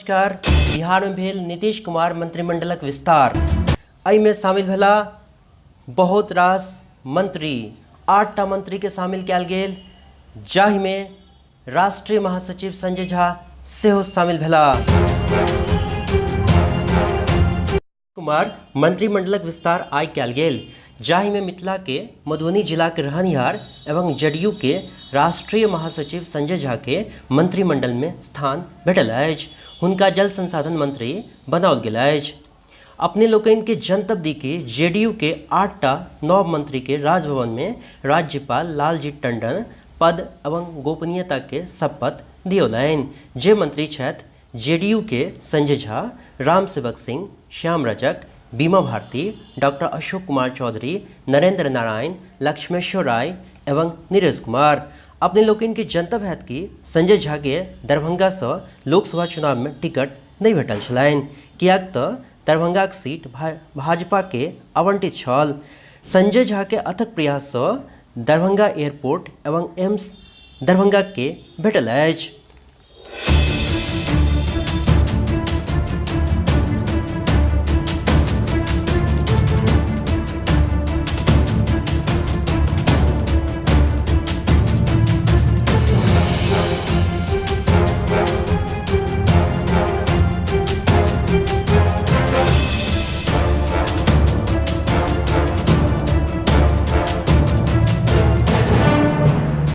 नमस्कार। बिहार में भेल नीतीश कुमार मंत्रिमंडलक विस्तार। एहि में शामिल भेला बहुत रास मंत्री। 8टा मंत्री के शामिल कयल गेल, जाहि में राष्ट्रीय महासचिव संजय झा सेहो शामिल भेला। कुमार मंत्रिमंडलक विस्तार आइ कयल गेल, जाहि में मिथिला के मधुबनी जिला के रहनिहार एवं जदयू के राष्ट्रीय महासचिव संजय झा के मंत्रिमंडल में स्थान भेटल अछि। हुनका जल संसाधन मंत्री बनाओल गेल अछि। अपने लोकनि के जनतब दी के जेडीयू के 8टा नव मंत्री के राजभवन में राज्यपाल लालजी टंडन पद एवं गोपनीयता के शपथ दियौलनि। जे मंत्री छथि जेडीयू के संजय झा, राम सेवक सिंह, श्याम रजक, बीमा भारती, डॉक्टर अशोक कुमार चौधरी, नरेंद्र नारायण, लक्ष्मेश्वर राय एवं नीरज कुमार। अपने लोकनि के जनतब हैत कि संजय झा के दरभंगा से लोकसभा चुनाव में टिकट नहीं भेटल छलनि, कियाक तऽ दरभंगा के सीट भाजपा के आवंटित छल। संजय झा के अथक प्रयास से दरभंगा एयरपोर्ट एवं एम्स दरभंगा के भेटल अछि।